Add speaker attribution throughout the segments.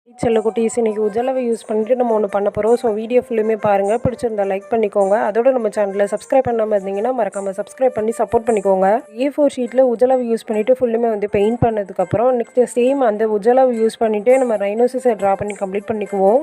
Speaker 1: செல்ல குட்டீஸ் இன்னைக்கு உஜாலாவை யூஸ் பண்ணிட்டு நம்ம ஒன்று பண்ண போகிறோம். ஸோ வீடியோ ஃபுல்லுமே பாருங்கள். பிடிச்சிருந்தா லைக் பண்ணிக்கோங்க. அதோட நம்ம சேனலில் சப்ஸ்கிரைப் பண்ணாமல் இருந்தீங்கன்னா மறக்காமல் சப்ஸ்கிரைப் பண்ணி சப்போர்ட் பண்ணிக்கோங்க. A4 ஷீட்டில் உஜாலாவை யூஸ் பண்ணிவிட்டு ஃபுல்லுமே வந்து பெயிண்ட் பண்ணதுக்கப்புறம் நெக்ஸ்ட் சேம் அந்த உஜாலாவை யூஸ் பண்ணிவிட்டு நம்ம ரைனோசஸை ட்ரா பண்ணி கம்ப்ளீட் பண்ணிக்குவோம்.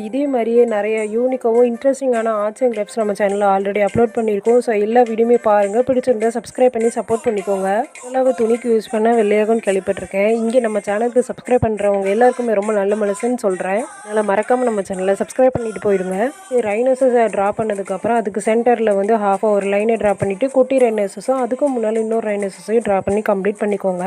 Speaker 1: இதே மாதிரியே நிறைய யூனிக்காகவும் இன்ட்ரெஸ்டிங்கான ஆர்ட்ஸ் அண்ட் கிராஃப்ட்ஸ் நம்ம சேனலில் ஆல்ரெடி அப்லோட் பண்ணியிருக்கோம். ஸோ எல்லா வீடியோமே பாருங்கள். பிடிச்சிருந்தா சப்ஸ்கிரைப் பண்ணி சப்போர்ட் பண்ணிக்கோங்க. உஜாலாவை துணிக்கு யூஸ் பண்ண வெள்ளையாகும்னு கேள்விப்பட்டிருக்கேன். இங்கே நம்ம சேனலுக்கு சப்ஸ்கிரைப் பண்ணுறவங்க எல்லாருக்குமே ரொம்ப நல்ல மனசுன்னு சொல்கிறேன். அதனால் மறக்காமல் நம்ம சேனலை சப்ஸ்கிரைப் பண்ணிட்டு போயிடுங்க. ரைனோசஸை ட்ரா பண்ணதுக்கப்புறம் அதுக்கு சென்டரில் வந்து ஹாஃபாக ஒரு லைனை ட்ரா பண்ணிவிட்டு குட்டி ரைனோசஸும் அதுக்கும் முன்னால் இன்னொரு ரைனோசஸையும் ட்ரா பண்ணி கம்ப்ளீட் பண்ணிக்கோங்க.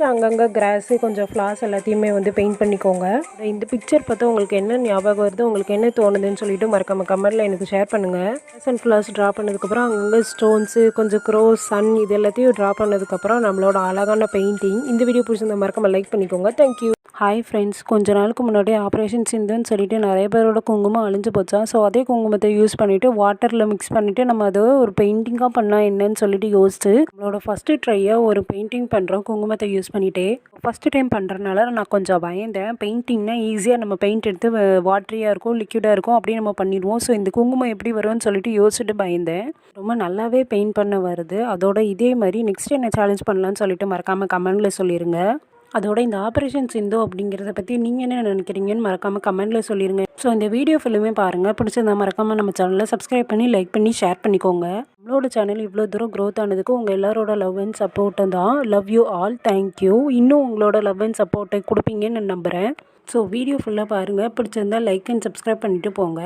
Speaker 1: அங்கங்கே கிராஸு கொஞ்சம் ஃப்ளார்ஸ் எல்லாத்தையுமே வந்து பெயிண்ட் பண்ணிக்கோங்க. இந்த பிக்சர் பார்த்தா உங்களுக்கு என்ன ஞாபகம் வருது, உங்களுக்கு என்ன தோணுதுன்னு சொல்லிட்டு மறக்காம கமெண்ட்டில் எனக்கு ஷேர் பண்ணுங்கள். அண்ட் ஃப்ளார்ஸ் ட்ரா பண்ணதுக்கப்புறம் அங்கங்கே ஸ்டோன்ஸு கொஞ்சம் க்ரோஸ் சன் இது எல்லாத்தையும் ட்ரா பண்ணதுக்கப்புறம் நம்மளோட அழகான பெயிண்டிங். இந்த வீடியோ பிடிச்சிருந்தா மறக்காம லைக் பண்ணிக்கோங்க. தேங்க்யூ. ஹாய் ஃப்ரெண்ட்ஸ், கொஞ்ச நாளுக்கு முன்னாடி ஆப்ரேஷன் சிந்துன்னு சொல்லிட்டு நிறைய பேரோட குங்குமம் அழிஞ்சு போச்சா. ஸோ அதே குங்குமத்தை யூஸ் பண்ணிவிட்டு வாட்டரில் மிக்ஸ் பண்ணிவிட்டு நம்ம அதை ஒரு பெயிண்டிங்காக பண்ணால் என்னன்னு சொல்லிட்டு யோசிச்சு நம்மளோட ஃபஸ்ட்டு ட்ரையாக ஒரு பெயிண்டிங் பண்ணுறோம் குங்குமத்தை யூஸ் பண்ணிவிட்டு. ஃபஸ்ட்டு டைம் பண்ணுறதுனால நான் கொஞ்சம் பயந்தேன். பெயிண்டிங்னா ஈஸியாக நம்ம பெயிண்ட் எடுத்து வாட்டரியாக இருக்கும் லிக்விடாக இருக்கும் அப்படியே நம்ம பண்ணிடுவோம். ஸோ இந்த குங்குமம் எப்படி வரும்னு சொல்லிட்டு யோசிச்சுட்டு பயந்தேன். ரொம்ப நல்லாவே பெயிண்ட் பண்ண வருது. அதோட இதே மாதிரி நெக்ஸ்ட் என்ன சேலஞ்ச் பண்ணலான்னு சொல்லிட்டு மறக்காமல் கமெண்டில் சொல்லிடுங்க. அதோட இந்த ஆப்ரேஷன் சிந்து அப்படிங்கிறத பற்றி நீங்கள் என்ன நினைக்கிறீங்கன்னு மறக்காமல் கமெண்ட்டில் சொல்லிடுங்க. ஸோ இந்த வீடியோ ஃபுல்லுமே பாருங்கள். பிடிச்சிருந்தா மறக்காமல் நம்ம சேனலை சப்ஸ்கிரைப் பண்ணி லைக் பண்ணி ஷேர் பண்ணிக்கோங்க. நம்மளோட சேனல் இவ்வளோ தூரம் க்ரோத் ஆனதுக்கு உங்கள் எல்லாரோட லவ் அண்ட் சப்போர்ட்டு தான். Love you all. தேங்க்யூ. இன்னும் உங்களோட லவ் அண்ட் சப்போர்ட்டை கொடுப்பீங்கன்னு நான் நம்புகிறேன். ஸோ வீடியோ ஃபுல்லாக பாருங்கள். பிடிச்சிருந்தா லைக் அண்ட் சப்ஸ்கிரைப் பண்ணிவிட்டு போங்க.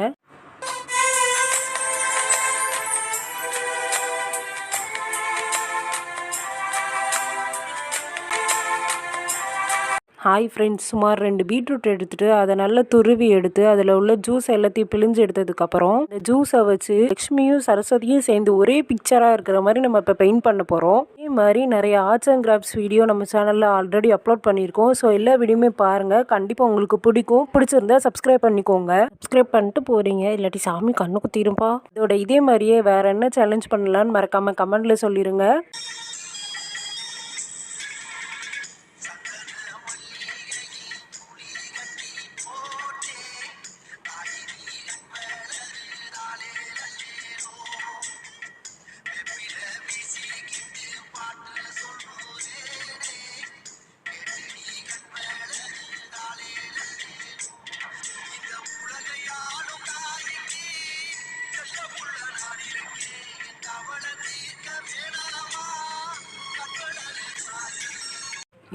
Speaker 1: ஹாய் ஃப்ரெண்ட்ஸ், சுமார் 2 பீட்ரூட் எடுத்துகிட்டு அதை நல்லா துருவி எடுத்து அதில் உள்ள ஜூஸ் எல்லாத்தையும் பிழிஞ்சு எடுத்ததுக்கப்புறம் இந்த ஜூஸை வச்சு லக்ஷ்மியும் சரஸ்வதியும் சேர்ந்து ஒரே பிக்சராக இருக்கிற மாதிரி நம்ம இப்போ பெயிண்ட் பண்ண போகிறோம். இதே மாதிரி நிறைய ஆர்ட்ஸ் அண்ட் கிராஃப்ட்ஸ் வீடியோ நம்ம சேனலில் ஆல்ரெடி அப்லோட் பண்ணியிருக்கோம். ஸோ எல்லா வீடியோமே பாருங்கள். கண்டிப்பாக உங்களுக்கு பிடிக்கும். பிடிச்சிருந்தா சப்ஸ்கிரைப் பண்ணிக்கோங்க. சப்ஸ்கிரைப் பண்ணிட்டு போகிறீங்க, இல்லாட்டி சாமி கண்ணு குத்திருப்பா. இதோட இதே மாதிரியே வேறு என்ன சேலஞ்ச் பண்ணலான்னு மறக்காமல் கமெண்ட்டில் சொல்லிடுங்க.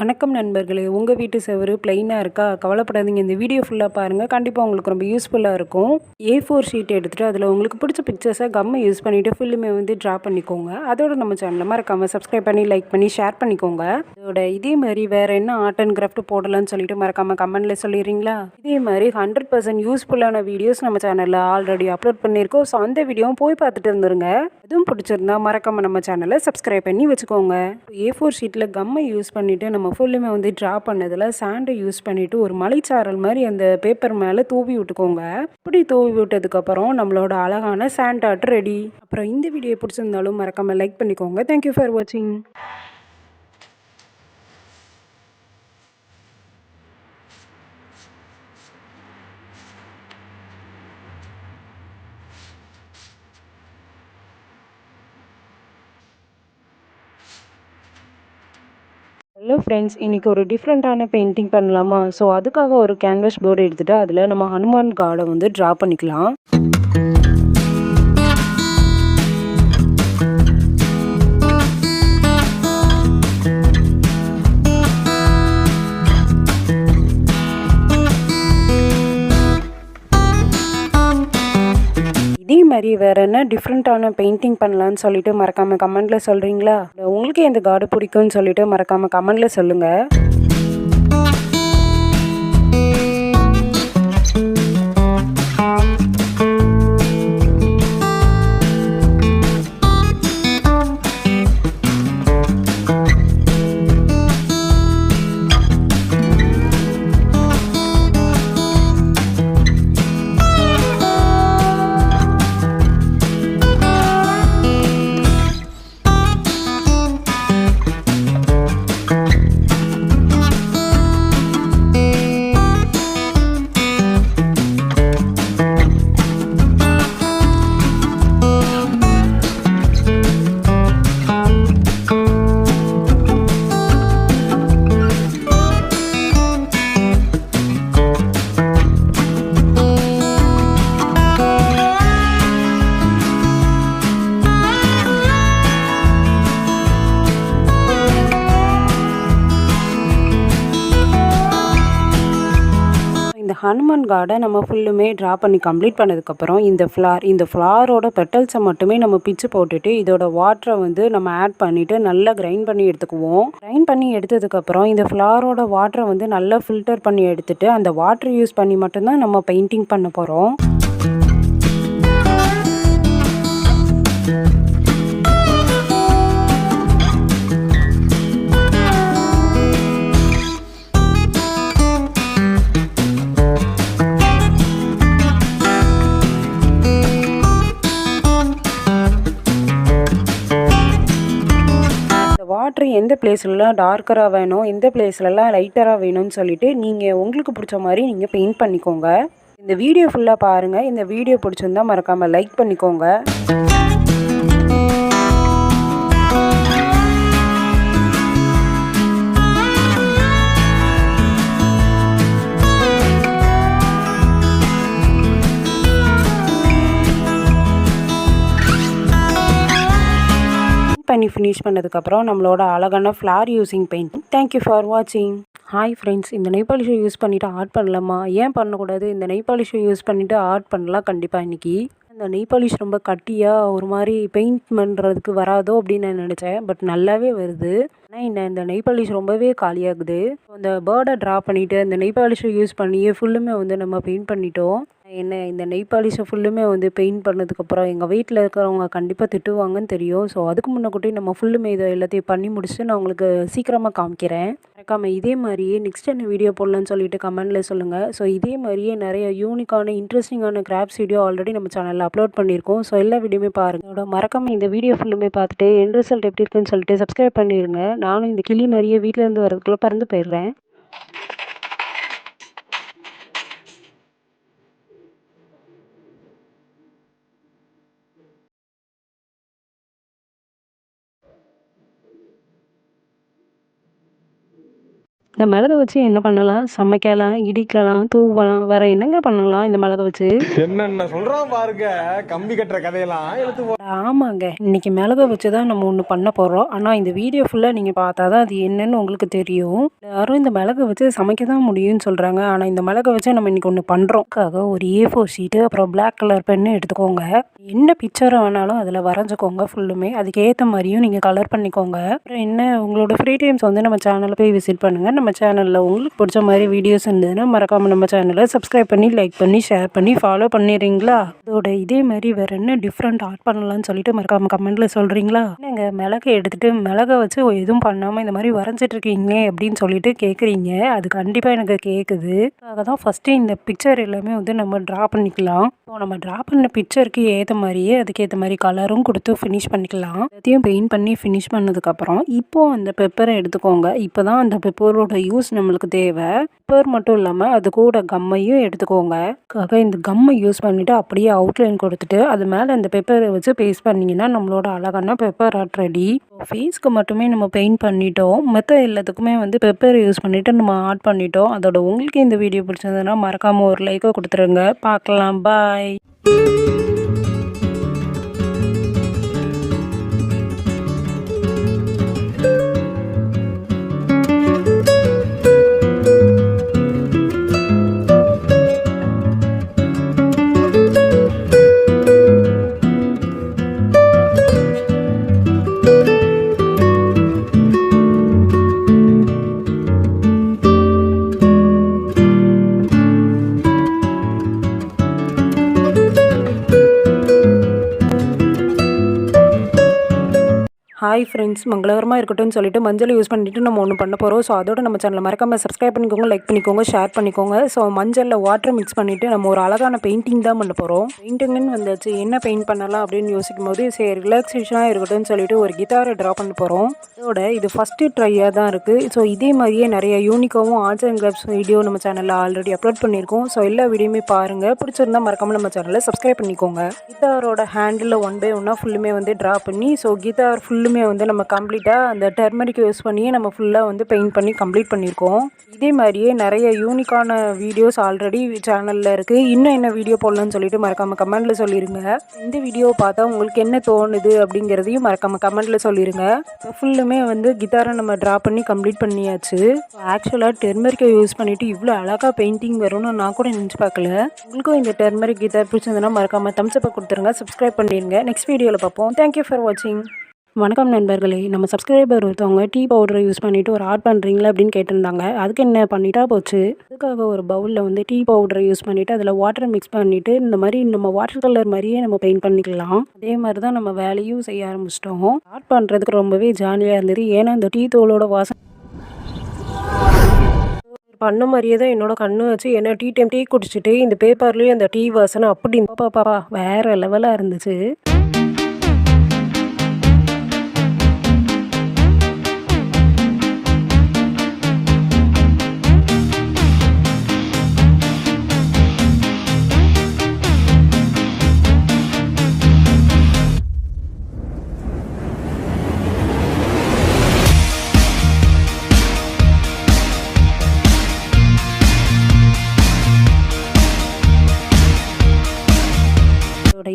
Speaker 1: வணக்கம் நண்பர்களே, உங்கள் வீட்டு செவரு பிளெயினாக இருக்கா? கவலைப்படாதீங்க. இந்த வீடியோ ஃபுல்லாக பாருங்கள். கண்டிப்பாக உங்களுக்கு ரொம்ப யூஸ்ஃபுல்லாக இருக்கும். A4 ஷீட் எடுத்துகிட்டு அதில் உங்களுக்கு பிடிச்ச பிக்சர்ஸை கம்மை யூஸ் பண்ணிவிட்டு ஃபுல்லுமே வந்து ட்ரா பண்ணிக்கோங்க. அதோட நம்ம சேனலில் மறக்காமல் சப்ஸ்கிரைப் பண்ணி லைக் பண்ணி ஷேர் பண்ணிக்கோங்க. இதோட இதே மாதிரி வேறு என்ன ஆர்ட் அண்ட் கிராஃப்ட் போடலான்னு சொல்லிட்டு மறக்காமல் கமெண்ட்டில் சொல்லிடுறீங்களா? இதே மாதிரி 100% யூஸ்ஃபுல்லான வீடியோஸ் நம்ம சேனலில் ஆல்ரெடி அப்லோட் பண்ணியிருக்கோம். ஸோ அந்த வீடியோவும் போய் பார்த்துட்டு இருந்துருங்க. எதுவும் பிடிச்சிருந்தா மறக்காமல் நம்ம சேனலை சப்ஸ்கிரைப் பண்ணி வச்சுக்கோங்க. A4 ஷீட்டில் கம்மை யூஸ் பண்ணிவிட்டு நம்ம ஃபுல்லுமே வந்து ட்ரா பண்ணதில் சாண்டை யூஸ் பண்ணிவிட்டு ஒரு மலைச்சாரல் மாதிரி அந்த பேப்பர் மேலே தூவி விட்டுக்கோங்க. இப்படி தூவி விட்டதுக்கப்புறம் நம்மளோட அழகான சாண்ட் ஆர்ட் ரெடி. அப்புறம் இந்த வீடியோ பிடிச்சிருந்தாலும் மறக்காமல் லைக் பண்ணிக்கோங்க. தேங்க்யூ ஃபார் வாட்சிங். ஹலோ ஃப்ரெண்ட்ஸ், இன்றைக்கி ஒரு டிஃப்ரெண்ட்டான பெயிண்டிங் பண்ணலாமா? ஸோ அதுக்காக ஒரு கேன்வாஸ் போர்டு எடுத்துகிட்டு அதில் நம்ம ஹனுமான் காடை வந்து ட்ரா பண்ணிக்கலாம். இதே மாதிரி வேறு என்ன டிஃப்ரெண்ட்டான பெயிண்டிங் பண்ணலான்னு சொல்லிட்டு மறக்காமல் கமெண்ட்டில் சொல்கிறீங்களா? உங்களுக்கு எந்த கார்டு பிடிக்கும்னு சொல்லிட்டு மறக்காமல் கமெண்ட்டில் சொல்லுங்கள். இந்த ஹனுமான் கார்டை நம்ம ஃபுல்லுமே ட்ரா பண்ணி கம்ப்ளீட் பண்ணதுக்கப்புறம் இந்த ஃப்ளாரோட பெட்டல்ஸை மட்டுமே நம்ம பிச்சு போட்டுட்டு இதோட வாட்டரை வந்து நம்ம ஆட் பண்ணிவிட்டு நல்லா கிரைண்ட் பண்ணி எடுத்துக்குவோம். கிரைண்ட் பண்ணி எடுத்ததுக்கப்புறம் இந்த ஃப்ளாரோட வாட்டரை வந்து நல்லா ஃபில்டர் பண்ணி எடுத்துட்டு அந்த வாட்டர் யூஸ் பண்ணி மட்டும்தான் நம்ம பெயிண்டிங் பண்ண போகிறோம். வாட்ரு எந்த பிளேஸ்லலாம் டார்க்கராக வேணும், எந்த பிளேஸ்லலாம் லைட்டராக வேணும்னு சொல்லிட்டு நீங்கள் உங்களுக்கு பிடிச்ச மாதிரி நீங்கள் பெயிண்ட் பண்ணிக்கோங்க. இந்த வீடியோ ஃபுல்லாக பாருங்கள். இந்த வீடியோ பிடிச்சிருந்தா மறக்காமல் லைக் பண்ணிக்கோங்க. பண்ணி ஃபினிஷ் பண்ணதுக்கப்புறம் நம்மளோட அழகான flower using painting. Thank you for வாட்சிங். ஹாய் ஃப்ரெண்ட்ஸ், இந்த நெய் பாலிஷை யூஸ் பண்ணிவிட்டு ஆர்ட் பண்ணலாமா? ஏன் பண்ணக்கூடாது? இந்த நெய் பாலிஷை யூஸ் பண்ணிவிட்டு ஆர்ட் பண்ணலாம் கண்டிப்பாக இன்றைக்கி. இந்த நெய் பாலிஷ் ரொம்ப கட்டியாக ஒரு மாதிரி பெயிண்ட் பண்ணுறதுக்கு வராதோ அப்படின்னு நான் நினச்சேன். பட் நல்லாவே வருது. ஆனால் இந்த நெய் பாலிஷ் ரொம்பவே காலியாகுது. இந்த பேர்டை ட்ரா பண்ணிவிட்டு இந்த நெய் பாலிஷை யூஸ் பண்ணி ஃபுல்லுமே வந்து நம்ம பெயிண்ட் பண்ணிட்டோம். இந்த நெய் பாலிஷை ஃபுல்லுமே வந்து பெயிண்ட் பண்ணதுக்கப்புறம் எங்கள் வீட்டில் இருக்கிறவங்க கண்டிப்பாக திட்டுவாங்கன்னு தெரியும். ஸோ அதுக்கு முன்னக்கூட்டி நம்ம ஃபுல்லுமே இதை எல்லாத்தையும் பண்ணி முடிச்சுட்டு நான் உங்களுக்கு சீக்கிரமாக காமிக்கிறேன். மறக்காமல் இதே மாதிரியே நெக்ஸ்ட் என்ன வீடியோ போடலான்னு சொல்லிட்டு கமெண்ட்டில் சொல்லுங்கள். ஸோ இதே மாதிரியே நிறைய யூனிக்கான இன்ட்ரெஸ்டிங்கான கிராஃப்ட்ஸ் வீடியோ ஆல்ரெடி நம்ம சேனலில் அப்லோட் பண்ணியிருக்கோம். ஸோ எல்லா வீடியோமே பாருங்கள். மறக்காமல் இந்த வீடியோ ஃபுல்லுமே பார்த்துட்டு என் ரிசல்ட் எப்படி இருக்குன்னு சொல்லிட்டு சப்ஸ்கிரைப் பண்ணிடுங்க. நானும் இந்த கிளி மாதிரியே வீட்டிலேருந்து வரதுக்குள்ளே பறந்து போயிடுறேன். இந்த மிளகை வச்சு என்ன பண்ணலாம்? சமைக்கலாம், இடிக்கலாம், தூவலாம், வேற என்னங்க பண்ணலாம் இந்த மிளகை வச்சு?
Speaker 2: என்னென்ன சொல்றான் பாருங்க, கம்பி கட்டுற கதையெல்லாம் எடுத்து.
Speaker 1: ஆமாங்க, இன்னைக்கு மிளகை வச்சு தான் நம்ம ஒன்று பண்ண போகிறோம். ஆனால் இந்த வீடியோ ஃபுல்லாக நீங்கள் பார்த்தா தான் அது என்னன்னு உங்களுக்கு தெரியும். யாரும் இந்த மிளகை வச்சு சமைக்க தான் முடியும்னு சொல்கிறாங்க. ஆனால் இந்த மிளகை வச்சு நம்ம இன்னைக்கு ஒன்று பண்ணுறோம். ஒரு A4 ஷீட்டு, அப்புறம் பிளாக் கலர் பென்னு எடுத்துக்கோங்க. என்ன பிக்சரை வேணாலும் அதில் வரைஞ்சிக்கோங்க. ஃபுல்லுமே அதுக்கேற்ற மாதிரியும் நீங்கள் கலர் பண்ணிக்கோங்க. அப்புறம் என்ன, உங்களோட ஃப்ரீ டைம்ஸ் வந்து நம்ம சேனலில் போய் விசிட் பண்ணுங்கள். நம்ம சேனலில் உங்களுக்கு பிடிச்ச மாதிரி வீடியோஸ் இருந்ததுன்னா மறக்காமல் நம்ம சேனலை சப்ஸ்கிரைப் பண்ணி, லைக் பண்ணி, ஷேர் பண்ணி, ஃபாலோ பண்ணிடுறீங்களா? அதோட இதே மாதிரி வேறு என்ன டிஃப்ரெண்ட் ஆர்ட் பண்ணலாம்னு சொல்லிட்டு மறக்காமல் கமெண்ட்டில் சொல்கிறீங்களா? என்னங்க, மிளகை எடுத்துகிட்டு மிளகை வச்சு எதுவும் பண்ணாமல் இந்த மாதிரி வரைஞ்சிட்ருக்கீங்களே அப்படின்னு சொல்லிட்டு கேட்குறீங்க. அது கண்டிப்பாக எனக்கு கேட்குது. அதுக்காக தான் ஃபஸ்ட்டு இந்த பிக்சர் எல்லாமே வந்து நம்ம ட்ரா பண்ணிக்கலாம். ஸோ நம்ம ட்ரா பண்ண பிக்சருக்கு ஏற்ற மாதிரியே அதுக்கேற்ற மாதிரி கலரும் கொடுத்து ஃபினிஷ் பண்ணிக்கலாம். எல்லாத்தையும் பெயிண்ட் பண்ணி ஃபினிஷ் பண்ணதுக்கப்புறம் இப்போது அந்த பெப்பரை எடுத்துக்கோங்க. இப்போ தான் அந்த பெப்பரோட யூஸ் நம்மளுக்கு தேவை. பெப்பர் மட்டும் இல்லாமல் அது கூட கம்மையும் எடுத்துக்கோங்க. இந்த கம்மை யூஸ் பண்ணிவிட்டு அப்படியே அவுட்லைன் கொடுத்துட்டு அது மேலே அந்த பெப்பரை வச்சு பேஸ்ட் பண்ணிங்கன்னா நம்மளோட அழகான பெப்பர் ஆர்ட் ரெடி. ஃபேஸ்க்கு மட்டுமே நம்ம பெயிண்ட் பண்ணிட்டோம். மற்ற எல்லாத்துக்குமே வந்து பெப்பர் யூஸ் பண்ணிவிட்டு நம்ம ஆர்ட் பண்ணிட்டோம். அதோட உங்களுக்கு இந்த வீடியோ பிடிச்சதுன்னா மறக்காமல் ஒரு லைக்கை கொடுத்துருங்க. பார்க்கலாம். பாய். ஹாய் ஃப்ரெண்ட்ஸ், மங்களகரமாக இருக்கட்டும்னு சொல்லிட்டு மஞ்சள் யூஸ் பண்ணிவிட்டு நம்ம ஒன்று பண்ண போகிறோம். ஸோ அதோட நம்ம சேனலை மறக்காமல் சப்ஸ்கிரைப் பண்ணிக்கோங்க, லைக் பண்ணிக்கோங்க, ஷேர் பண்ணிக்கோங்க. ஸோ மஞ்சளில் வாட்டர் மிக்ஸ் பண்ணிவிட்டு நம்ம ஒரு அழகான பெயிண்டிங் தான் பண்ண போகிறோம். பெயிண்டிங்குன்னு வந்தாச்சு, என்ன பெயிண்ட் பண்ணலாம் அப்படின்னு யோசிக்கும் போது சரி ரிலாக்ஸேஷனாக இருக்கட்டும்னு சொல்லிட்டு ஒரு கிட்டாரை ட்ரா பண்ண போகிறோம். இதோட இது ஃபஸ்ட்டு ட்ரையாக தான் இருக்குது. ஸோ இதே மாதிரியே நிறைய யூனிக்காகவும் ஆர்ட்ஸ் அண்ட் கிராஃப்ட்ஸ் வீடியோ நம்ம சேனலில் ஆல்ரெடி அப்லோட் பண்ணியிருக்கோம். ஸோ எல்லா வீடியோமே பாருங்கள். பிடிச்சிருந்தா மறக்காமல் நம்ம சேனலை சப்ஸ்கிரைப் பண்ணிக்கோங்க. கிட்டாரோட ஹேண்டில் 1 by 1 ஃபுல்லுமே வந்து ட்ரா பண்ணி ஸோ கிட்டார் ஃபுல்லுமே ஃபுல்லுமே வந்து நம்ம கம்ப்ளீட்டாக அந்த டர்மரிக் யூஸ் பண்ணியே நம்ம ஃபுல்லாக வந்து பெயிண்ட் பண்ணி கம்ப்ளீட் பண்ணியிருக்கோம். இதே மாதிரியே நிறைய யூனிக்கான வீடியோஸ் ஆல்ரெடி சேனலில் இருக்குது. இன்னும் என்ன வீடியோ போடலான்னு சொல்லிட்டு மறக்காமல் கமெண்ட்டில் சொல்லிடுங்க. இந்த வீடியோவை பார்த்தா உங்களுக்கு என்ன தோணுது அப்படிங்கிறதையும் மறக்காமல் கமெண்ட்டில் சொல்லிடுங்க. ஃபுல்லுமே வந்து கிட்டாரை நம்ம ட்ரா பண்ணி கம்ப்ளீட் பண்ணியாச்சு. ஆக்சுவலாக டெர்மரிக்கை யூஸ் பண்ணிவிட்டு இவ்வளோ அழகாக பெயிண்டிங் வரும்னு நான் கூட நினச்சி பார்க்கல. உங்களுக்கும் இந்த டெர்மரிக் கிட்டார் பிடிச்சிருந்ததுன்னா மறக்காமல் தம்ஸ் அப் கொடுத்துருங்க. சப்ஸ்கிரைப் பண்ணிடுங்க. நெக்ஸ்ட் வீடியோவில் பார்ப்போம். தேங்க்யூ ஃபார் வாட்சிங். வணக்கம் நண்பர்களே, நம்ம சப்ஸ்கிரைபர் ஒருத்தவங்க டீ பவுடரை யூஸ் பண்ணிவிட்டு ஒரு ஆர்ட் பண்ணுறீங்களா அப்படின்னு கேட்டிருந்தாங்க. அதுக்கு என்ன பண்ணிட்டா போச்சு. அதுக்காக ஒரு பவுலில் வந்து டீ பவுடரை யூஸ் பண்ணிவிட்டு அதில் வாட்டரை மிக்ஸ் பண்ணிவிட்டு இந்த மாதிரி நம்ம வாட்டர் கலர் மாதிரியே நம்ம பெயிண்ட் பண்ணிக்கலாம். அதே மாதிரி தான் நம்ம வேலையும் செய்ய ஆரம்பிச்சிட்டோம். ஆர்ட் பண்ணுறதுக்கு ரொம்பவே ஜாலியாக இருந்தது. ஏன்னா இந்த டீ தூளோட வாசம் பண்ண மாதிரியே தான் என்னோட கண்ணு வச்சு. என்ன டீ குடிச்சிட்டு இந்த பேப்பர்லேயும் அந்த டீ வாசனை அப்படி பாப்பா வேறு லெவலாக இருந்துச்சு.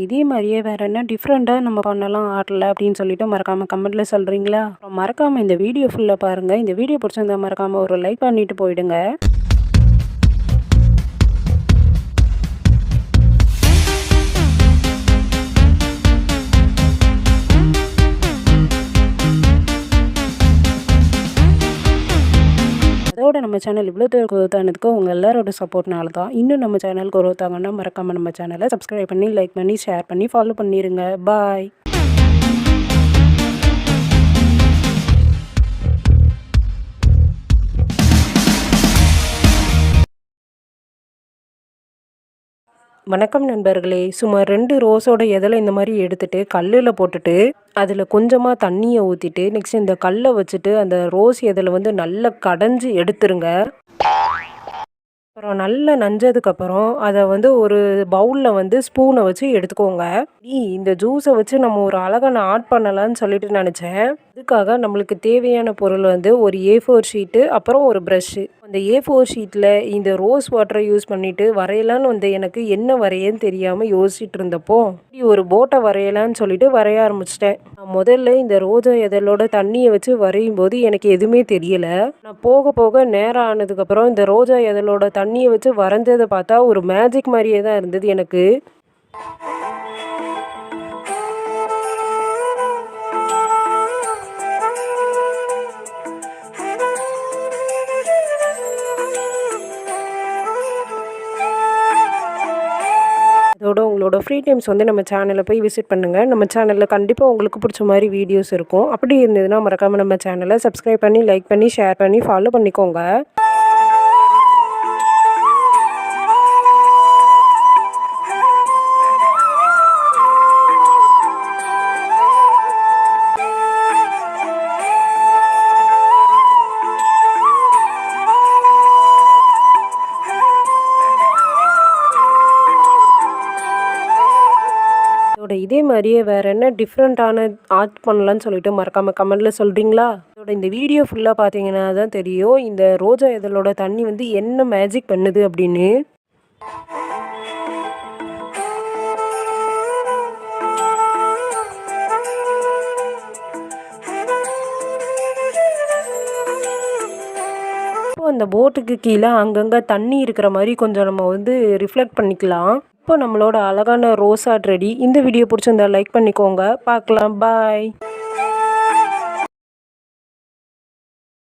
Speaker 1: இதே மாதிரியே வேறு என்ன டிஃப்ரெண்ட்டாக நம்ம பண்ணலாம் ஆர்ட்டில் அப்படின்னு சொல்லிட்டு மறக்காமல் கமெண்ட்டில் சொல்கிறீங்களா? மறக்காமல் இந்த வீடியோ ஃபுல்லாக பாருங்கள். இந்த வீடியோ பிடிச்சிருந்தா மறக்காமல் ஒரு லைக் பண்ணிவிட்டு போயிடுங்க. அதோட நம்ம சேனல் இவ்வளோ தூரம் growth ஆனதுக்கு உங்கள் எல்லாரோட சப்போர்ட்னால தான். இன்னும் நம்ம சேனல் growth ஆகணும்னா மறக்காமல் நம்ம சேனலை சப்ஸ்கிரைப் பண்ணி, லைக் பண்ணி, ஷேர் பண்ணி, ஃபாலோ பண்ணிடுங்க. பாய். வணக்கம் நண்பர்களே, சுமார் 2 ரோஸோட இதழை இந்த மாதிரி எடுத்துகிட்டு கல்லில் போட்டுட்டு அதில் கொஞ்சமாக தண்ணியை ஊற்றிட்டு நெக்ஸ்ட் இந்த கல்லை வச்சுட்டு அந்த ரோஸ் இதழை வந்து நல்லா கடைஞ்சி எடுத்துருங்க. அப்புறம் நல்லா நஞ்சதுக்கப்புறம் அதை வந்து ஒரு பவுலில் வந்து ஸ்பூனை வச்சு எடுத்துக்கோங்க. இந்த ஜூஸை வச்சு நம்ம ஒரு அழகான ஆர்ட் பண்ணலான்னு சொல்லிட்டு நினச்சேன். இதுக்காக நம்மளுக்கு தேவையான பொருள் வந்து ஒரு A4 ஷீட்டு, அப்புறம் ஒரு ப்ரஷ்ஷு. அந்த A4 ஷீட்டில் இந்த ரோஸ் வாட்டரை யூஸ் பண்ணிவிட்டு வரையலான்னு வந்து எனக்கு என்ன வரையன்னு தெரியாமல் யோசிச்சுட்டு இருந்தப்போ ஒரு போட்டை வரையலான்னு சொல்லிட்டு வரைய ஆரம்பிச்சிட்டேன். நான் முதல்ல இந்த ரோஜா இதழோட தண்ணியை வச்சு வரையும் போது எனக்கு எதுவுமே தெரியலை. நான் போக போக நேரம் ஆனதுக்கப்புறம் இந்த ரோஜா இதழோட தண்ணியை வச்சு வரைஞ்சதை பார்த்தா ஒரு மேஜிக் மாதிரியே தான் இருந்தது எனக்கு. அதோட உங்களோட ஃப்ரீ டைம்ஸ் வந்து நம்ம சேனலை போய் விசிட் பண்ணுங்கள். நம்ம சேனலில் கண்டிப்பாக உங்களுக்கு பிடிச்ச மாதிரி வீடியோஸ் இருக்கும். அப்படி இருந்ததுன்னா மறக்காமல் நம்ம சேனலை சப்ஸ்கிரைப் பண்ணி, லைக் பண்ணி, ஷேர் பண்ணி, ஃபாலோ பண்ணிக்கோங்க. இதே மாதிரியே வேறு என்ன டிஃப்ரெண்ட்டான ஆர்ட் பண்ணலான்னு சொல்லிட்டு மறக்காமல் கமெண்ட்டில் சொல்கிறீங்களா? இதோட இந்த வீடியோ ஃபுல்லாக பார்த்தீங்கன்னா தான் தெரியும் இந்த ரோஜா இதழோட தண்ணி வந்து என்ன மேஜிக் பண்ணுது அப்படின்னு. அந்த போட்டுக்கு கீழே அங்கங்கே தண்ணி இருக்கிற மாதிரி கொஞ்சம் நம்ம வந்து ரிஃப்ளெக்ட் பண்ணிக்கலாம். இப்போ நம்மளோட அழகான ரோஸ் ஆர்ட் ரெடி. இந்த வீடியோ பிடிச்சிருந்தா லைக் பண்ணிக்கோங்க. பார்க்கலாம். பாய்.